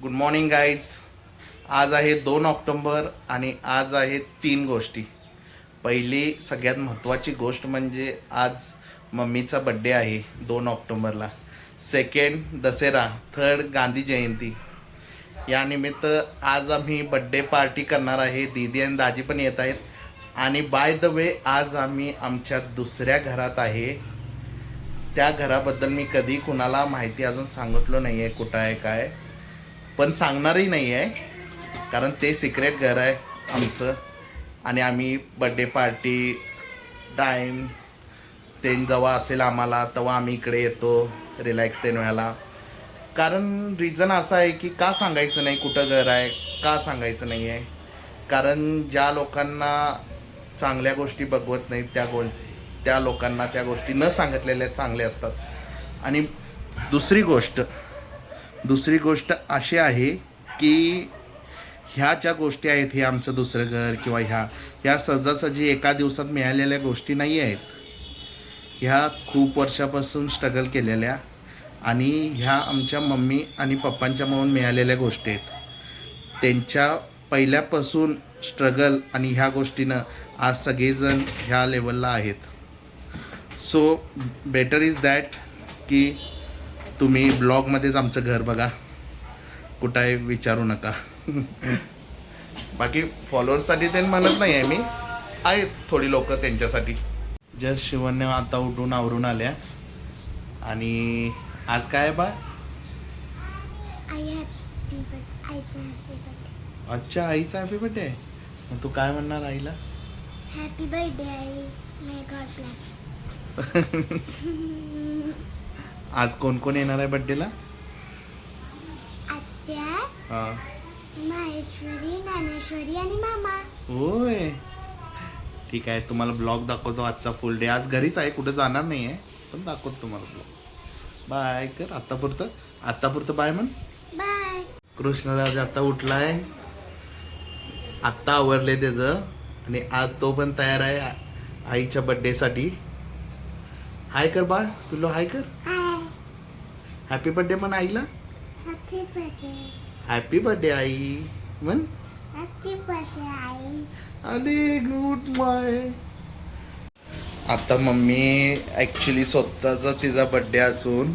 Good morning guys. आज आहे 2 October आणि आज आहे 3 गोष्टी. पहिली सगळ्यात महत्त्वाची गोष्ट म्हणजे आज मम्मीचा बड्डे आहे 2 ऑक्टोबरला. सेकंड दसरा. थर्ड गांधी जयंती. यानिमित्त आज आम्ही बड्डे पार्टी करणार आहे. दीदी आणि दाजी पण येत आहेत. आणि बाय द वे आज आम्ही आमच्या दुसऱ्या घरात आहे. त्या घराबद्दल मी कधी कुणाला माहिती अजून सांगितलो नाही आहे कुठं आहे काय, पण सांगणारही नाही आहे कारण ते सिक्रेट घर आहे आमचं. आणि आम्ही बड्डे पार्टी टाईम ते जेव्हा असेल आम्हाला तेव्हा आम्ही इकडे येतो रिलॅक्स ते व्हायला. कारण रिझन असं आहे की का सांगायचं नाही कुठं घर आहे, का सांगायचं नाही आहे, कारण ज्या लोकांना चांगल्या गोष्टी बघवत नाहीत त्या लोकांना त्या गोष्टी न सांगितलेल्या चांगल्या असतात. आणि दुसरी गोष्ट अशी आहे की ह्या ज्या गोष्टी आहेत, हे आमचं दुसरं घर किंवा ह्या सहजासहजी एका दिवसात मिळालेल्या गोष्टी नाही आहेत. ह्या खूप वर्षापासून स्ट्रगल केलेल्या आणि ह्या आमच्या मम्मी आणि पप्पांच्या म्हणून मिळालेल्या गोष्टी आहेत. त्यांच्या पहिल्यापासून स्ट्रगल आणि ह्या गोष्टीनं आज सगळेजण ह्या लेवलला आहेत. सो बेटर इज दॅट की तुम्ही ब्लॉगमध्येच आमचं घर बघा, कुठं आहे विचारू नका. बाकी फॉलोअर्ससाठी ते म्हणत नाही आहे मी, आहेत थोडी लोक त्यांच्यासाठी. जस्ट शिवण्य आता उठून आवरून आल्या. आणि आज काय आहे बा? अच्छा, आईचा हॅपी बर्थडे आहे. मग तू काय म्हणणार आईला? हॅपी बर्थडे आई, मे गॉड ब्लेस. आज कोण कोण येणार आहे बर्थडेला? आत्या, हां, माहेश्वरी, ज्ञानेश्वरी आणि मामा. होय, ठीक आहे. तुम्हाला ब्लॉग दाखवतो आजचा फुल डे. आज घरीच आहे, कुठे जाणार नाही आहे, पण दाखवतो तुम्हाला ब्लॉग. बाय कर आत्तापुरतं बाय म्हण. बाय. कृष्णराज आता उठलाय, आत्ता आवरले त्याचं. आणि आज तो पण तयार आहे आईच्या बड्डेसाठी. हाय कर बा, तुला हाय कर. हाय. हॅपी बर्थडे म्हण आईला. Happy birthday. हॅपी बर्थडे आई म्हण. हॅपी बर्थडे आई. अरे गुड बाय. आता मम्मी ॲक्च्युली स्वतःचा तिचा बड्डे असून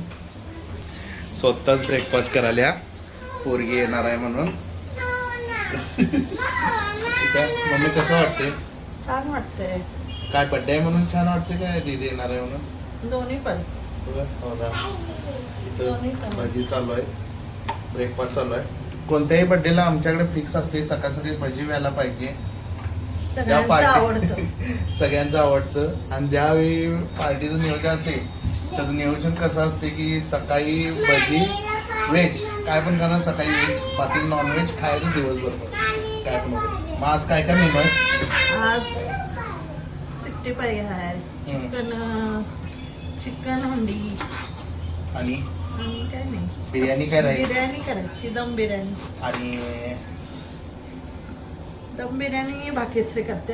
स्वतःच ब्रेकफास्ट करायला. पोरगी येणार आहे म्हणून. मम्मी कसं वाटते? छान वाटतंय. काय बड्डे आहे म्हणून छान वाटते काय दीदी येणार आहे म्हणून? दोन्ही पण. हो ना. दोन्ही इथं पण. भजी चालू आहे, ब्रेकफास्ट चालू आहे. कोणत्याही बड्डेला आमच्याकडे फिक्स असते सकाळ सकाळी भजी व्हायला पाहिजे. सगळ्यांचं आवडतं. सगळ्यांचं आवडतं. आणि ज्यावेळी पार्टीचं नियोजन असते त्याचं नियोजन कसं असते की सकाळी भजी व्हेज काय पण करणार, सकाळी व्हेज, बाकी नॉनव्हेज खायचं दिवसभर काय पण होतं. मग आज काय काय मेनू आहे? आज सिट्टी पाई आहे, चिकन हंडी आणि आणि काय नाही. बिर्याणी काय राहील? बिर्याणी करायची, दम बिर्याणी. आणि दम बिर्याणी भाग्यश्री करते.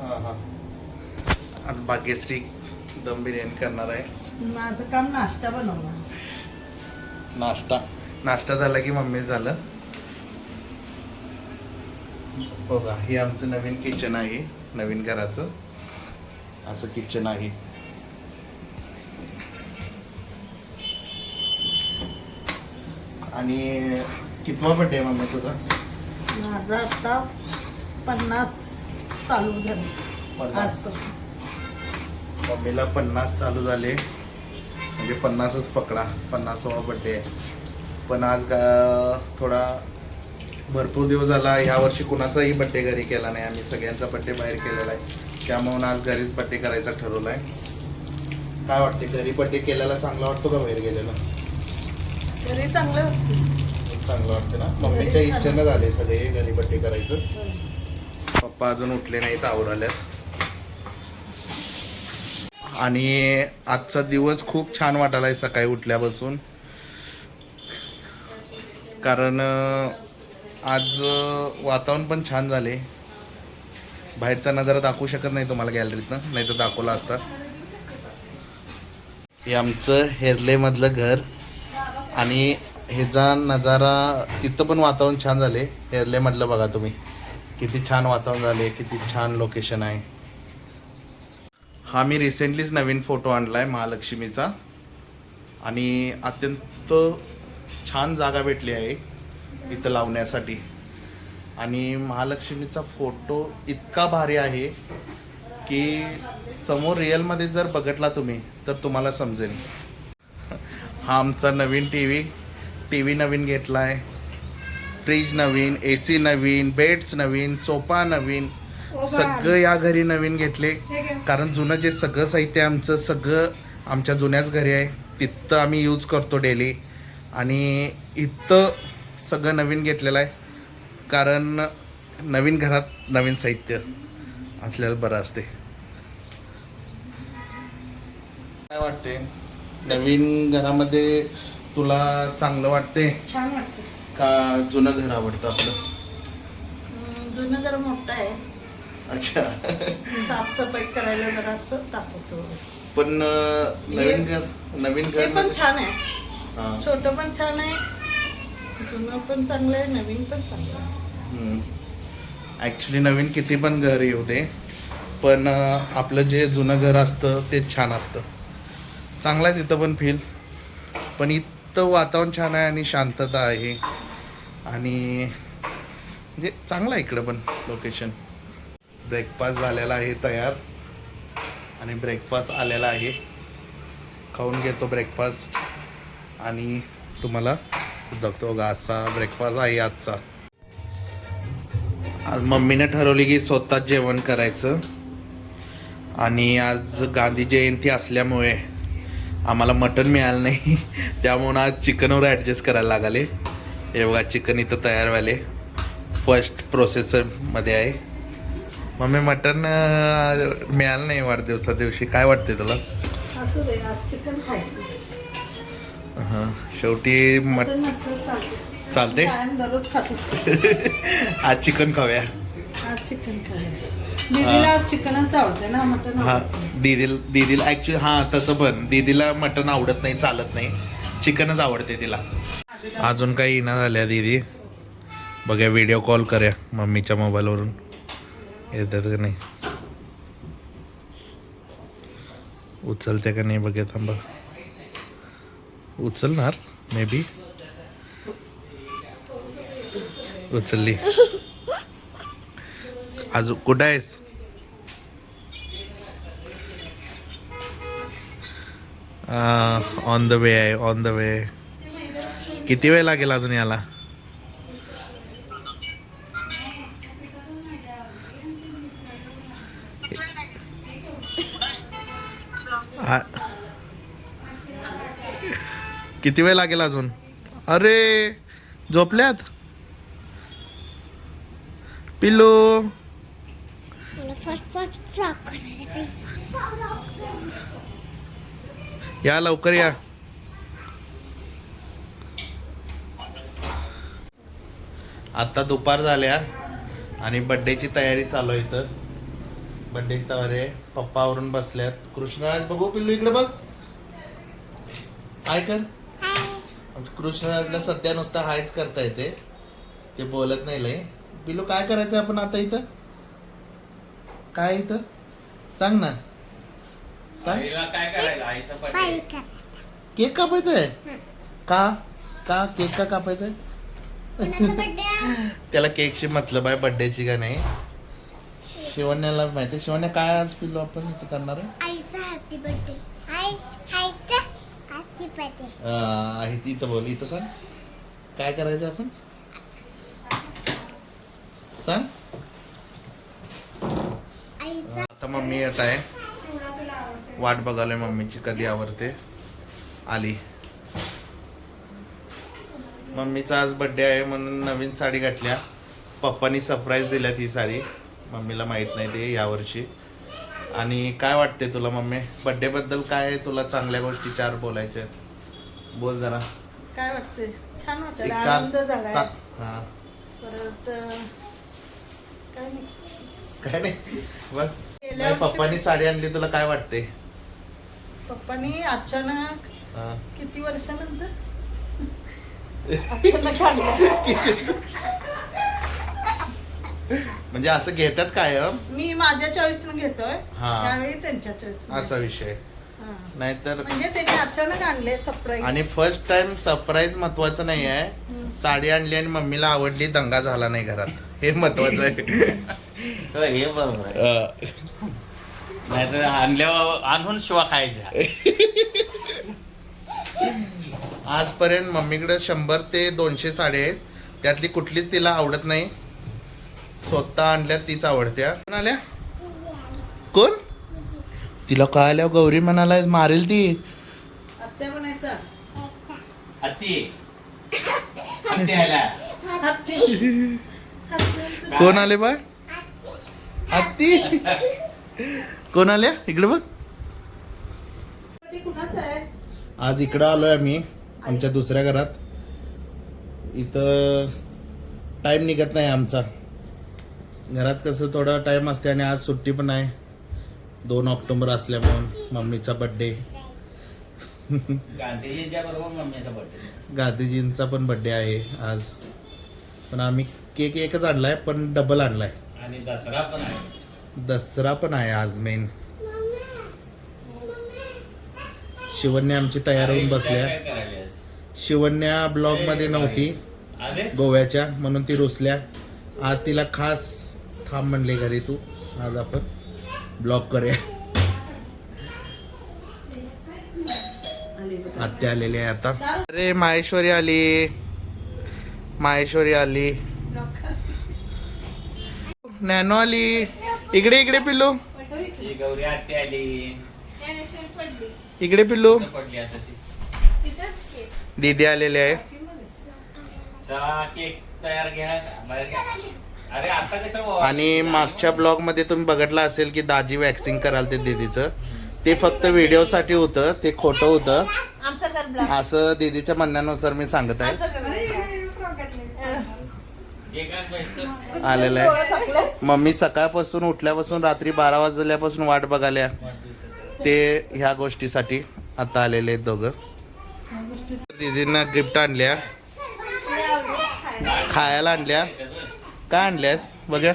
हां हां, आणि भाग्यश्री दम बिर्याणी करणार आहे. माझं काम नाश्ता बनवणं. नाश्ता झाला की मम्मी झालं. बघा, हे आमचं नवीन किचन आहे, नवीन घराचं असं किचन आहे. आणि कितवा बड्डे आहे मम्मी तुझा? माझं आता 50 चालू झाले 50. आजपासून. मम्मीला 50 चालू झाले, म्हणजे 50च पकडा, 50वा बड्डे आहे. पण आज थोडा भरपूर दिवस झाला ह्या वर्षी कुणाचाही बड्डे घरी केला नाही. आम्ही सगळ्यांचा बड्डे बाहेर केलेला आहे, त्यामुळं आज घरीच बड्डे करायचा ठरवला आहे. काय वाटते, घरी बड्डे केलेला चांगला वाटतो का बाहेर गेलेला? तरी चांगलं चांगलं वाटतं ना. मम्मीच्या इच्छेनं झाले सगळे घरी बड्डे करायचं. पप्पा अजून उठले नाहीत, आवराल्यात. आणि आजचा दिवस खूप छान वाटायला आहे सकाळी उठल्यापासून, कारण आज वातावरण पण छान झाले. बाहेरचा नजारा दाखवू शकत नाही तुम्हाला गॅलरीतनं, नाही तर दाखवला असता. हे आमचं हेरलेमधलं घर आणि ह्याचा नजारा तिथं पण वातावरण छान झाले. हेरलेमधलं बघा तुम्ही किती छान वातावरण झाले, किती छान लोकेशन आहे. हा मी रिसेंटलीच नवीन फोटो आणला आहे महालक्ष्मीचा आणि अत्यंत छान जागा भेटली आहे इथं लावण्यासाठी. आणि महालक्ष्मीचा फोटो इतका भारी आहे की समोर रिअलमध्ये जर बघितला तुम्ही तर तुम्हाला समजेल. हा आमचा नवीन टी व्ही नवीन घेतला आहे, फ्रीज नवीन, AC नवीन, बेड्स नवीन, सोफा नवीन, सगळं या घरी नवीन घेतले. कारण जुनं जे सगळं साहित्य आमचं सगळं आमच्या जुन्याच घरी आहे, तिथं आम्ही यूज करतो डेली. आणि इथं सगळं नवीन घेतलेलं आहे कारण नवीन घरात नवीन साहित्य असल्याला बरं असते. काय वाटते नवीन घरामध्ये तुला चांगलं वाटते छान वाटते. का जुनं घर आवडतं आपलं? जुनं जरा मोठं आहे, अच्छा. साफसफाई करायला जरा असं तापवतो. पण नवीन ते घर पण छान आहे, हां. छोटं पण छान आहे, जुनं पण चांगलं आहे, नवीन पण चांगलं आहे. ॲक्च्युली नवीन किती पण घर येऊ दे पण आपलं जे जुनं घर असतं ते छान असतं. चांगलं आहे तिथं पण फील. पण इथं वातावरण छान आहे आणि शांतता आहे आणि म्हणजे चांगलं आहे इकडं पण लोकेशन. ब्रेकफास्ट झालेला आहे तयार आणि ब्रेकफास्ट आलेला आहे. खाऊन घेतो ब्रेकफास्ट आणि तुम्हाला दाखवतो. बघा असा ब्रेकफास्ट आहे आजचा. आज मम्मीने ठरवली की स्वतः जेवण करायचं आणि आज गांधी जयंती असल्यामुळे आम्हाला मटण मिळालं नाही त्यामुळे आज चिकनवर ॲडजस्ट करायला लागले. हे बघा चिकन इथं तयार व्हायले, फर्स्ट प्रोसेसरमध्ये आहे. मम्मी मटण मिळालं नाही वाढदिवसा दिवशी, काय वाटते तुला? असू दे, आज चिकन खायचं. हां शेवटी मटण नसलं चालतं. चालते. कायम दररोज खातोच. आज चिकन खाऊया. आज चिकन खायचं. दीदीला आज चिकनच आवडते ना, मटण हां आवडत नाही. दीदीला ॲक्च्युली हां तसं पण दीदीला मटण आवडत नाही, चालत नाही, चिकनच आवडते तिला. अजून काही येणं झाल्या दीदी. बघा व्हिडिओ कॉल करूया मम्मीच्या मोबाईलवरून, येतात का नाही, उचलते का नाही बघा. थांबा उचलणार मे बी. उचलली. अजून कुठं आहेस? ऑन द वे आहे, ऑन द वे. किती वेळ लागेल अजून याला? किती वेळ लागेल अजून? अरे झोपल्यात पिल्लू. मला फर्स्ट साफ करायला पाहिजे. या लवकर या. आता दुपार झाल्या आणि बड्डेची तयारी चालू आहे. इथं बड्डेची तयारी आहे. पप्पावरून बसल्यात. कृष्णराज बघू पिल्लू इकडे बघ, हाय कर. कृष्णराजला सध्या नुसतं हायच करता येते, ते बोलत नाही लय. पिल्लू काय करायचं आपण आता इथं? काय इथं सांग ना, सांग. काय करायला आईचा बाई कर. केक कापायचा आहे का? का केक का कापायचा आहे? कुणाचा बर्थडे आहे? त्याला केकशी मतलब आहे, बर्थडेची का नाही. शिवण्याला माहिती आहे. शिवण्या काय आज पिल्लू आपण इथं करणार आहे? आईचा हॅपी बर्थडे. आईचा हॅपी बर्थडे. आहे ती इथं बोल, इथं सांग काय करायचं आपण, सांग. आईचा आता मम्मी येत आहे, वाट बघालोय मम्मीची कधी आवरते. आली. मम्मीचा आज बर्थडे आहे म्हणून नवीन साडी घातल्या. पप्पानी सरप्राईज दिल्या ती साडी, मम्मीला माहित नाही ते यावर्षी. आणि काय वाटते तुला मम्मी बर्थडे बद्दल? काय तुला चांगल्या गोष्टी चार बोलायच्या आहेत? बोल जरा. काय वाटते? छान वाटतं, एक आनंद झालाय. हां परत काय नाही. काय नाही बस. गेल्या नाही, पप्पानी साडी आणली, तुला काय वाटते? पप्पानी अचानक हां किती वर्षानंतर अचानक आणलं. म्हणजे असं घेतात कायम मी माझ्या चॉईसनं घेतोय हा. त्यावेळी त्यांच्या चॉईस असा विषय नाहीतर म्हणजे त्यांनी अचानक आणले सरप्राईज. आणि फर्स्ट टाइम सरप्राईज महत्वाचं नाही आहे. साडी आणली आणि मम्मीला आवडली, दंगा झाला नाही घरात, हे महत्वाचं आहे. हो, हे बरोबर आहे. नाहीतर आणल्यावर आणून शिवा खायच्या. आजपर्यंत मम्मीकडे 100 ते 200 साड्या आहेत, त्यातली कुठलीच तिला आवडत नाही. स्वतः आणल्या तीच आवडत्या. कोण आल्या? कोण? तिला काय आल्या? गौरी म्हणाला मारेल ती. आत्या म्हणायचा हत्ती हत्ती आला. हत्ती. कोण आले बा? हत्ती. कोण आल्या? इकडे बघ. ते कुणाचं आहे? आज इकडं आलोय आम्ही आमच्या दुसऱ्या घरात. इथं टाइम निघत नाही आमचा. घरात कसं थोडा टाइम असते आणि आज सुट्टी पण आहे, 2 ऑक्टोबर असल्यामुळे मम्मीचा बड्डे. गांधीजींच्या बरोबर मम्मीचा बर्थडे. गांधीजींचा पण बड्डे आहे आज. पण आम्ही केक एकच आणलाय पण डबल आणलाय. आणि दसरा पण आहे. दसरा पण आहे आज मेन. शिवन्या आमची तयार होऊन बसल्या. काय करायल्यास? शिवन्या ब्लॉग मध्ये नव्हती अरे गोव्याच्या, म्हणून ती रुसल्या. आज तिला खास थांब म्हणले घरी, तू आज आपण ब्लॉग करूया. आत्या आलेली आहे आता. अरे माहेश्वरी आली, माहेश्वरी आली, नॅनो आली. इकडे इकडे पिल्लू, ही गौरी हत्ती आली. इकडे पिल्लू. कुठं पडली आता ती? दीदी आलेली आहे. चला केक तयार घ्या बाहेर घ्या. अरे आता कसं आणि मागच्या ब्लॉग मध्ये तुम्ही बघितलं असेल की दाजी वॅक्सिंग कराल ते दीदीचं. ते फक्त व्हिडिओ साठी होतं, ते खोटं होतं आमचं घर ब्लॉक. असं दीदीच्या म्हणण्यानुसार मी सांगत आहे. केक आण बाई. आलेलं आहे. मम्मी सकाळपासून उठल्यापासून रात्री 12 वाजल्यापासून वाट बघाल्या ते ह्या गोष्टीसाठी आता आलेले आहेत दोघं. दीदींना गिफ्ट आणल्या, खायला आणल्या. काय आणल्यास बघा?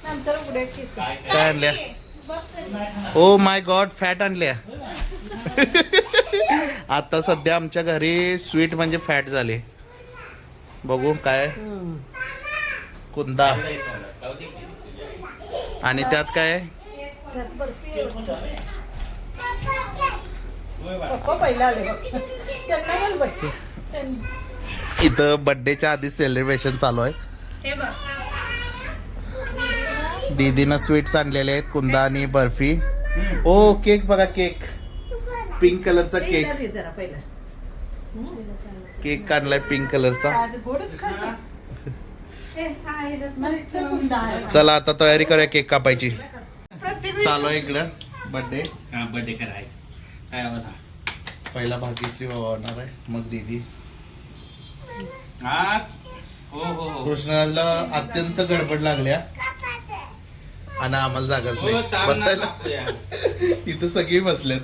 नंतर उघडे केक. काय आणल्या? ओ माय गॉड, फॅट आणल्या. आता सध्या आमच्या घरी स्वीट म्हणजे फॅट झाले. बघू काय. कुंदा आणि त्यात काय? पप्पा पहिला आले बघ. त्यांना बोल बघ. इथं बर्थडेच्या आधी सेलिब्रेशन चालू आहे. हे बघ. दीदीनं स्वीट्स आणलेले आहेत, कुंदा आणि बर्फी. ओ केक बघा, केक पिंक कलरचा केक. पहिला दे जरा पहिला. केक आणलाय पिंक कलरचा. आज गोडच खातो. मस्त कुंदा आहे. चला आता तयारी करूया केक कापायची. प्रत्येक चालू आहे इकडं बर्थडे. हा बर्थडे करायचं. काय आवाज हा? पहिला भाग्यश्री होणार आहे, मग दीदी. हा हो हो हो. कृष्णाला अत्यंत गडबड लागल्या आणि आम्हाला जागाच हो, नाही ताण बसायला. लागतोय. इथं सगळी बसलेत.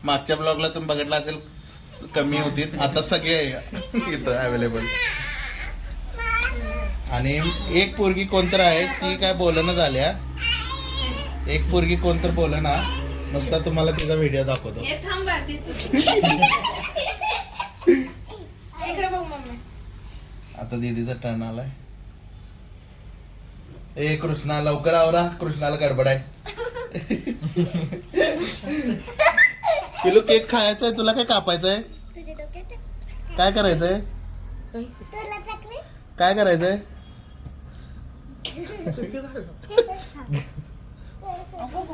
मागच्या ब्लॉगला तुम्ही बघितलं असेल कमी होती, आता सगळे इथं अवेलेबल. आणि एक पोरगी कोणतर आहे ती काय बोलणं झाल्या. एक पोरगी कोणतर बोलना, नुसता तुम्हाला तिचा व्हिडिओ दाखवतो. हे थांब बाळती. इकडे बघ मम्मी. आता दीदीचा टर्न आलाय. ए कृष्णा लवकर आवरा, कृष्णाला गडबड आहे. किलो केक खायचा आहे, तुला काय कापायचं आहे? तुझ्या डोक्यात काय करायचंय? तुला टाकले काय करायचंय?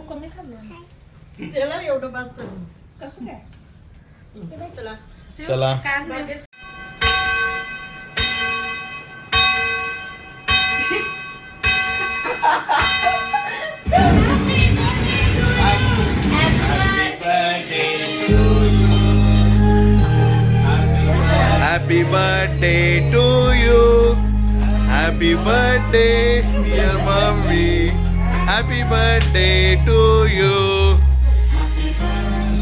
कमी खाल्लं त्याला एवढं बाद चालू कसं काय. चला चला. काय मागे. Happy birthday to you. Happy birthday, dear mommy. Happy birthday to you. Happy birthday.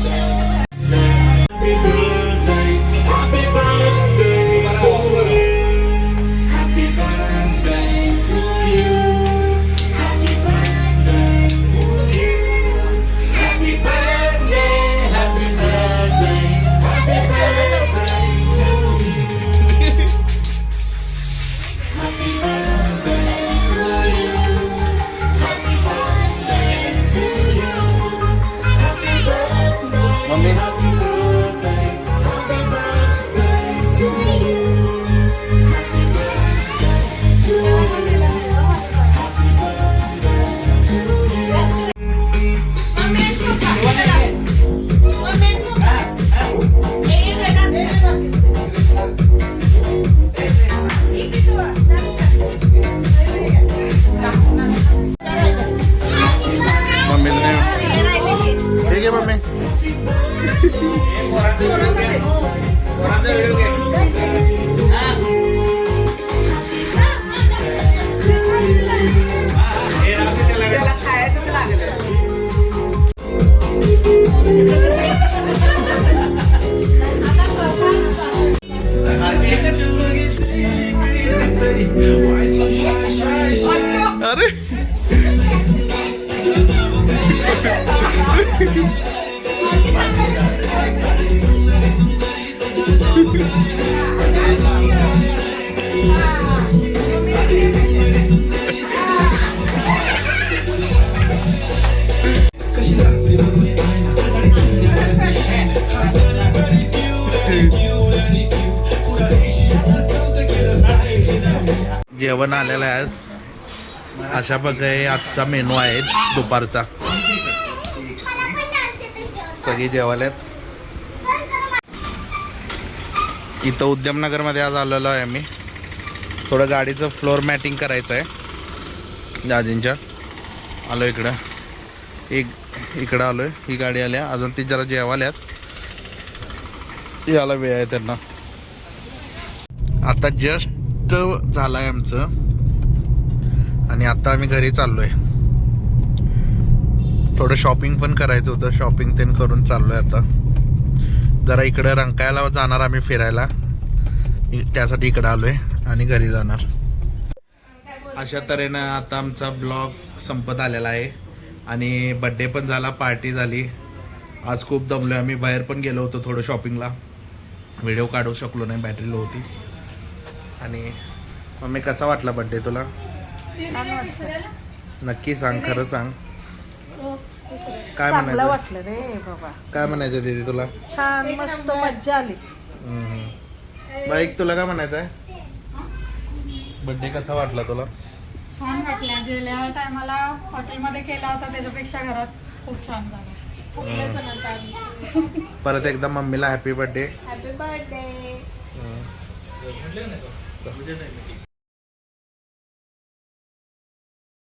अरे जेवण आलेलं आहे आज. अशा प्रकारे आजचा मेनू आहे दुपारचा. सगळी जेवायला इथं उद्यमनगरमध्ये आज आलेलो आहे आम्ही. थोडं गाडीचं फ्लोअर मॅटिंग करायचं आहे दाजींच्या. आलो इकडं इकडं आलोय. ही गाडी आल्या अजून ती जरा जेवाल्यात. याला वेळ आहे त्यांना. आता जस्ट झालं आहे आमचं आणि आता आम्ही घरी चाललोय. थोडं शॉपिंग पण करायचं होतं. शॉपिंग ते करून चाललोय आता. जरा इकडं रंकाळ्याला जाणार आम्ही फिरायला. त्यासाठी इकडं आलोय आणि घरी जाणार. अशा तऱ्हेनं आता आमचा ब्लॉग संपत आलेला आहे आणि बड्डे पण झाला, पार्टी झाली. आज खूप दमलोय आम्ही. बाहेर पण गेलो होतो थोडं शॉपिंगला. व्हिडिओ काढू शकलो नाही, बॅटरी लो होती. आणि मम्मी कसा वाटला बड्डे तुला? नक्की सांग, खरं सांग. काय चांगलं म्हणायचं? वाटलं रे बाबा. काय म्हणायचं दीदी तुला? छान मस्त मज्जा आली. बाईक तुला काय म्हणायचं आहे? बड्डे कसा वाटला तुला? छान वाटल्या. गेल्या टायमाला हॉटेलमध्ये केला होता त्याच्यापेक्षा घरात खूप छान झाला. परत एकदा मम्मीला हॅपी बर्थडे. Happy birthday.